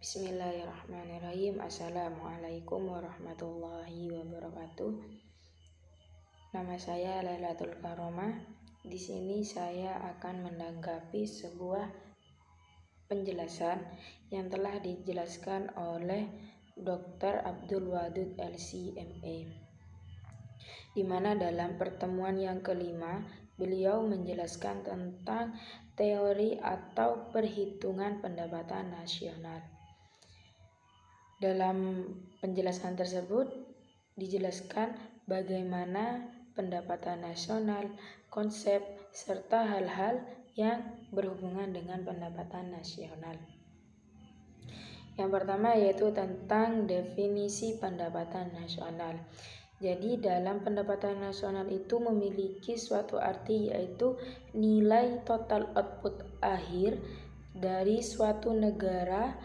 Bismillahirrahmanirrahim. Assalamualaikum warahmatullahi wabarakatuh. Nama saya Lailatul Karomah. Di sini saya akan menanggapi sebuah penjelasan yang telah dijelaskan oleh Dr. Abdul Wadud LC.MA, di mana dalam pertemuan yang kelima beliau menjelaskan tentang teori atau perhitungan pendapatan nasional. Dalam penjelasan tersebut dijelaskan bagaimana pendapatan nasional, konsep, serta hal-hal yang berhubungan dengan pendapatan nasional. Yang pertama yaitu tentang definisi pendapatan nasional. Jadi dalam pendapatan nasional itu memiliki suatu arti, yaitu nilai total output akhir dari suatu negara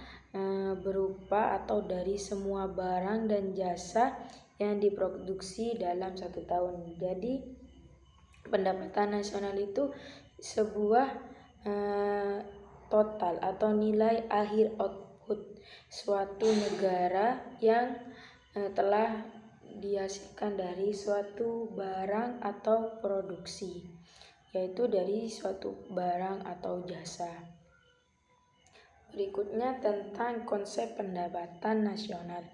berupa atau dari semua barang dan jasa yang diproduksi dalam satu tahun. Jadi pendapatan nasional itu sebuah total atau nilai akhir output suatu negara yang telah dihasilkan dari suatu barang atau produksi, yaitu dari suatu barang atau jasa. Berikutnya tentang konsep pendapatan nasional.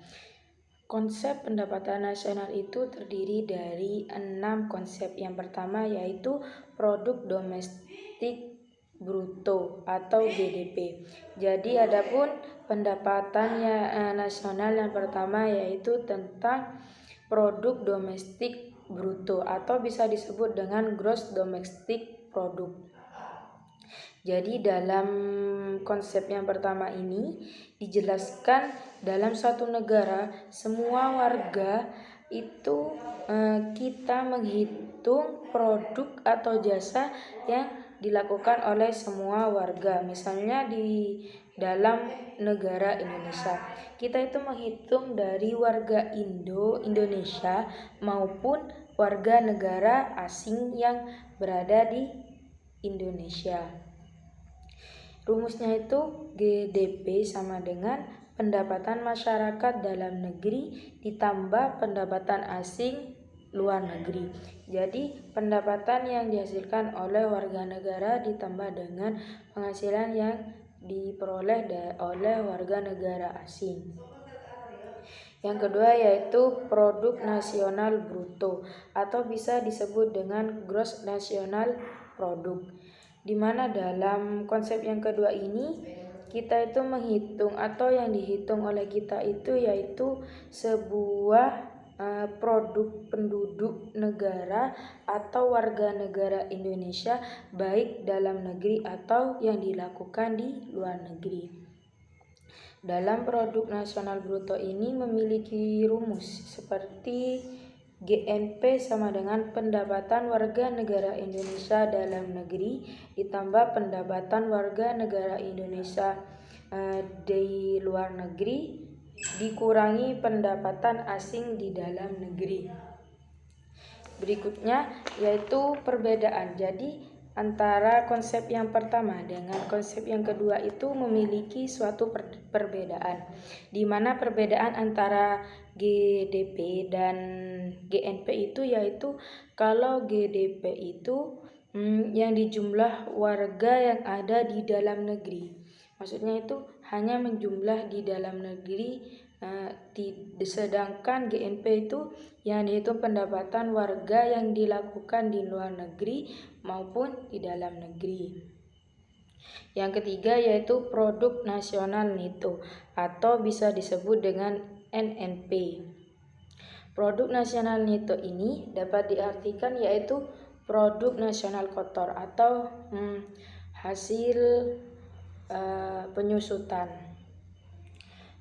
Konsep pendapatan nasional itu terdiri dari 6 konsep. Yang pertama yaitu produk domestik bruto atau GDP. Jadi adapun pendapatannya nasional yang pertama yaitu tentang produk domestik bruto atau bisa disebut dengan gross domestic product. Jadi dalam konsep yang pertama ini dijelaskan dalam suatu negara semua warga itu kita menghitung produk atau jasa yang dilakukan oleh semua warga. Misalnya di dalam negara Indonesia, kita itu menghitung dari warga Indonesia maupun warga negara asing yang berada di Indonesia. Rumusnya itu GDP sama dengan pendapatan masyarakat dalam negeri ditambah pendapatan asing luar negeri. Jadi pendapatan yang dihasilkan oleh warga negara ditambah dengan penghasilan yang diperoleh oleh warga negara asing. Yang kedua yaitu produk nasional bruto atau bisa disebut dengan gross national product, di mana dalam konsep yang kedua ini kita itu menghitung atau yang dihitung oleh kita itu yaitu sebuah produk penduduk negara atau warga negara Indonesia baik dalam negeri atau yang dilakukan di luar negeri. Dalam produk nasional bruto ini memiliki rumus seperti GNP sama dengan pendapatan warga negara Indonesia dalam negeri ditambah pendapatan warga negara Indonesia di luar negeri dikurangi pendapatan asing di dalam negeri. Berikutnya yaitu perbedaan. Jadi antara konsep yang pertama dengan konsep yang kedua itu memiliki suatu perbedaan, di mana perbedaan antara GDP dan GNP itu yaitu kalau GDP itu yang dijumlah warga yang ada di dalam negeri. Maksudnya itu hanya menjumlah di dalam negeri, sedangkan GNP itu yang dihitung pendapatan warga yang dilakukan di luar negeri maupun di dalam negeri. Yang ketiga yaitu produk nasional neto atau bisa disebut dengan NNP. Produk nasional neto ini dapat diartikan yaitu produk nasional kotor atau hasil penyusutan.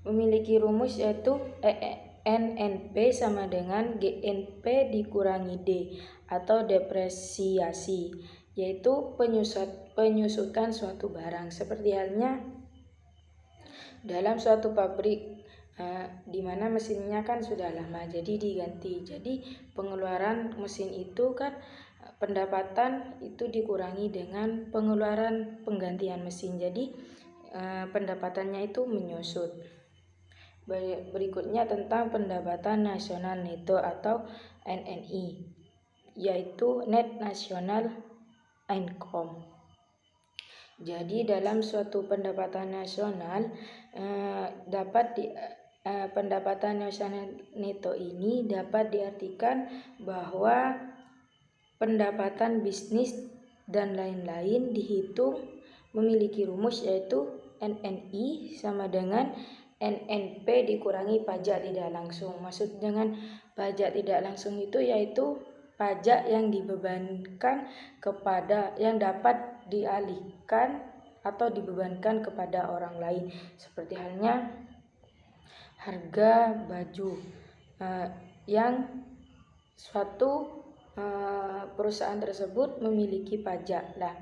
Memiliki rumus yaitu NNP sama dengan GNP dikurangi D atau depresiasi, yaitu penyusutan suatu barang. Seperti halnya dalam suatu pabrik di mana mesinnya kan sudah lama jadi diganti. Jadi pengeluaran mesin itu kan pendapatan itu dikurangi dengan pengeluaran penggantian mesin. Jadi pendapatannya itu menyusut. Berikutnya tentang pendapatan nasional neto atau NNI, yaitu Net National Income. Jadi dalam suatu pendapatan nasional pendapatan nasional neto ini dapat diartikan bahwa pendapatan bisnis dan lain-lain dihitung memiliki rumus, yaitu NNI sama dengan NNP dikurangi pajak tidak langsung. Maksud dengan pajak tidak langsung itu yaitu pajak yang dibebankan yang dapat dialihkan atau dibebankan kepada orang lain, seperti halnya harga baju yang suatu perusahaan tersebut memiliki pajak lah,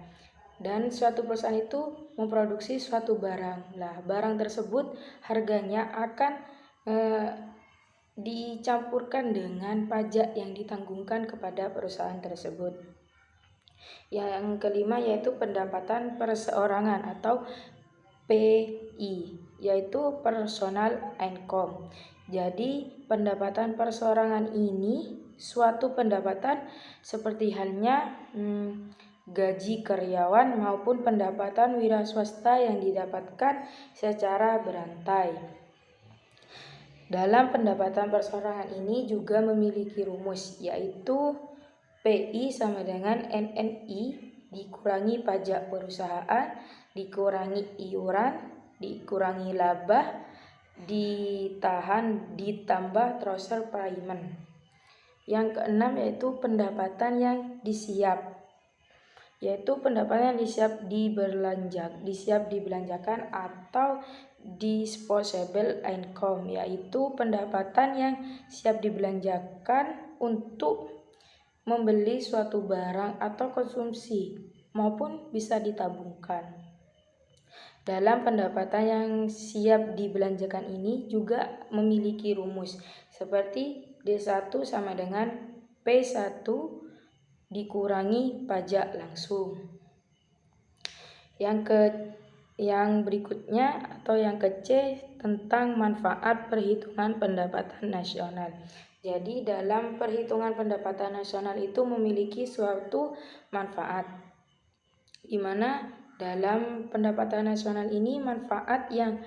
dan suatu perusahaan itu memproduksi suatu barang lah. Barang tersebut harganya akan dicampurkan dengan pajak yang ditanggungkan kepada perusahaan tersebut. Yang kelima yaitu pendapatan perseorangan atau PI, yaitu personal income. Jadi pendapatan perseorangan ini suatu pendapatan seperti halnya gaji karyawan maupun pendapatan wira swasta yang didapatkan secara berantai. Dalam pendapatan perseorangan ini juga memiliki rumus, yaitu PI sama dengan NNI dikurangi pajak perusahaan, dikurangi iuran, dikurangi laba, ditambah transfer payment. Yang keenam yaitu pendapatan yang disiap, yaitu pendapatan yang disiap dibelanjakan atau disposable income, yaitu pendapatan yang siap dibelanjakan untuk membeli suatu barang atau konsumsi maupun bisa ditabungkan. Dalam pendapatan yang siap dibelanjakan ini juga memiliki rumus seperti D1 sama dengan P1 dikurangi pajak langsung. Yang berikutnya atau yang ke-C tentang manfaat perhitungan pendapatan nasional. Jadi dalam perhitungan pendapatan nasional itu memiliki suatu manfaat, di mana dalam pendapatan nasional ini manfaat yang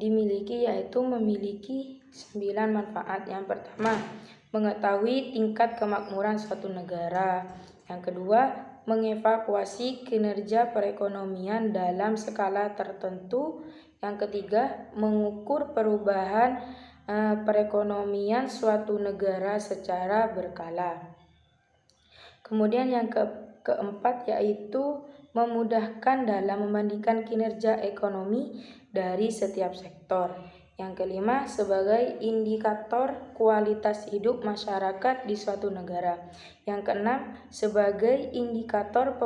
dimiliki yaitu memiliki 9 manfaat. Yang pertama, mengetahui tingkat kemakmuran suatu negara. Yang kedua, mengevaluasi kinerja perekonomian dalam skala tertentu. Yang ketiga, mengukur perubahan perekonomian suatu negara secara berkala. Kemudian yang keempat yaitu memudahkan dalam membandingkan kinerja ekonomi dari setiap sektor. Yang kelima, sebagai indikator kualitas hidup masyarakat di suatu negara. Yang keenam, sebagai indikator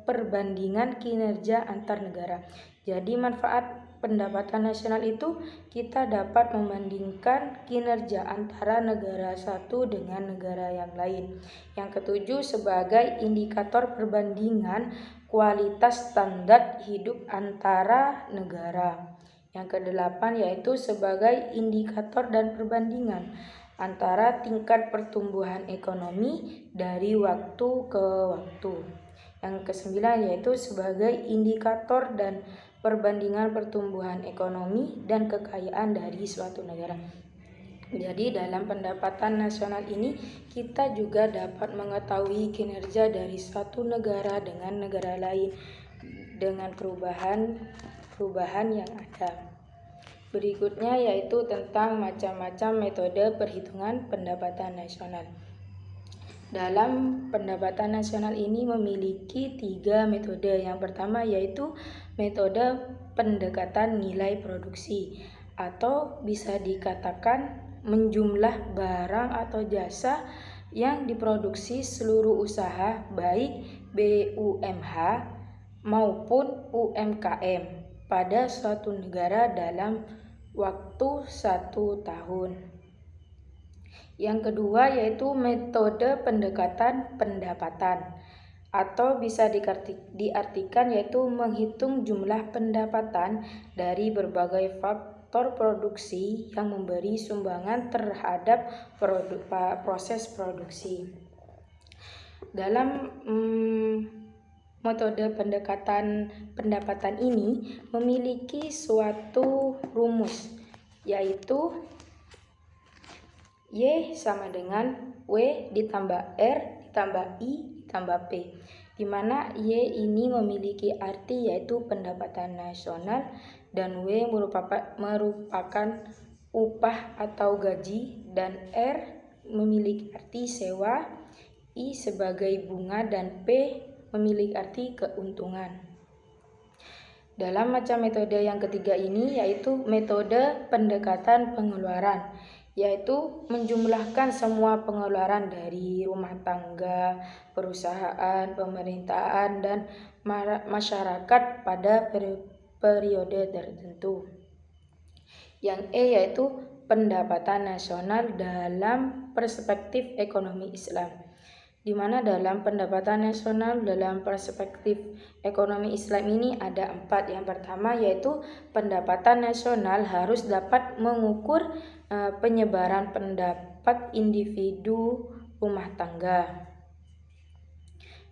perbandingan kinerja antar negara. Jadi manfaat pendapatan nasional itu kita dapat membandingkan kinerja antara negara satu dengan negara yang lain. Yang ketujuh, sebagai indikator perbandingan kualitas standar hidup antara negara. Yang kedelapan yaitu sebagai indikator dan perbandingan antara tingkat pertumbuhan ekonomi dari waktu ke waktu. Yang kesembilan yaitu sebagai indikator dan perbandingan pertumbuhan ekonomi dan kekayaan dari suatu negara. Jadi dalam pendapatan nasional ini kita juga dapat mengetahui kinerja dari suatu negara dengan negara lain dengan perubahan yang ada. Berikutnya yaitu tentang macam-macam metode perhitungan pendapatan nasional. Dalam pendapatan nasional ini memiliki 3 metode. Yang pertama yaitu metode pendekatan nilai produksi, atau bisa dikatakan menjumlah barang atau jasa yang diproduksi seluruh usaha baik BUMH maupun UMKM pada suatu negara dalam waktu 1 tahun. Yang kedua yaitu metode pendekatan pendapatan, atau bisa diartikan yaitu menghitung jumlah pendapatan dari berbagai faktor produksi yang memberi sumbangan terhadap proses produksi. Dalam metode pendapatan ini memiliki suatu rumus, yaitu Y sama dengan W ditambah R ditambah I ditambah P, di mana Y ini memiliki arti yaitu pendapatan nasional dan W merupakan upah atau gaji, dan R memiliki arti sewa, I sebagai bunga, dan P memiliki arti keuntungan. Dalam macam metode yang ketiga ini yaitu metode pendekatan pengeluaran, yaitu menjumlahkan semua pengeluaran dari rumah tangga, perusahaan, pemerintahan, dan masyarakat pada periode tertentu. Yang E yaitu pendapatan nasional dalam perspektif ekonomi Islam, di mana dalam pendapatan nasional dalam perspektif ekonomi Islam ini ada 4. Yang pertama yaitu pendapatan nasional harus dapat mengukur penyebaran pendapat individu rumah tangga.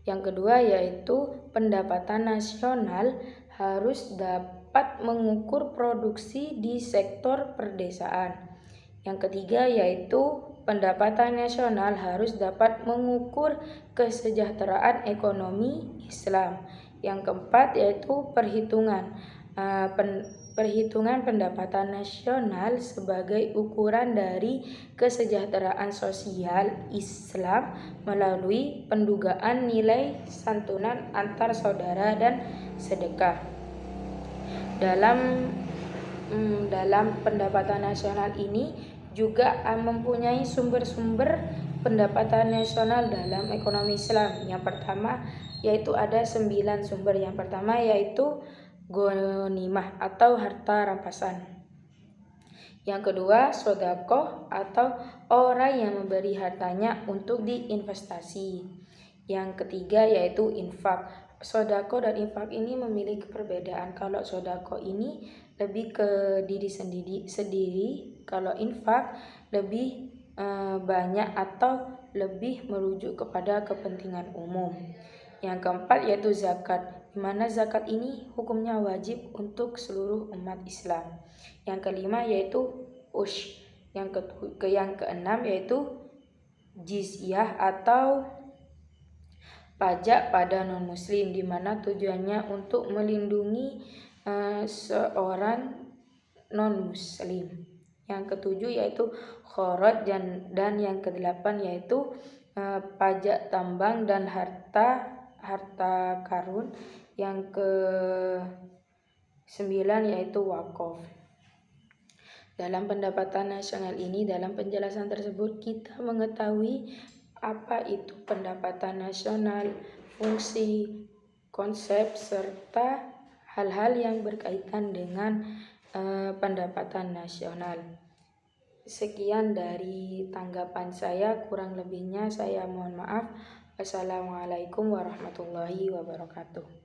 Yang kedua yaitu pendapatan nasional harus dapat mengukur produksi di sektor perdesaan. Yang ketiga yaitu pendapatan nasional harus dapat mengukur kesejahteraan ekonomi Islam. Yang keempat yaitu perhitungan pendapatan nasional sebagai ukuran dari kesejahteraan sosial Islam melalui pendugaan nilai santunan antar saudara dan sedekah. Dalam pendapatan nasional ini juga mempunyai sumber-sumber pendapatan nasional dalam ekonomi Islam. Yang pertama yaitu ada 9 sumber. Yang pertama yaitu ghanimah atau harta rampasan. Yang kedua sodaqoh atau orang yang memberi hartanya untuk diinvestasi. Yang ketiga yaitu infak. Sodaqoh dan infak ini memiliki perbedaan. Kalau sodaqoh ini lebih ke diri sendiri, kalau infak lebih banyak atau lebih merujuk kepada kepentingan umum. Yang keempat yaitu zakat, di mana zakat ini hukumnya wajib untuk seluruh umat Islam. Yang kelima yaitu ush. Yang keenam yaitu jizyah atau pajak pada non-muslim, di mana tujuannya untuk melindungi seorang non-muslim. Yang ketujuh yaitu kharaj, dan yang kedelapan yaitu pajak tambang dan harta karun. Yang ke-9 yaitu wakaf. Dalam pendapatan nasional ini, dalam penjelasan tersebut kita mengetahui apa itu pendapatan nasional, fungsi, konsep, serta hal-hal yang berkaitan dengan pendapatan nasional. Sekian dari tanggapan saya, kurang lebihnya saya mohon maaf. Wassalamualaikum warahmatullahi wabarakatuh.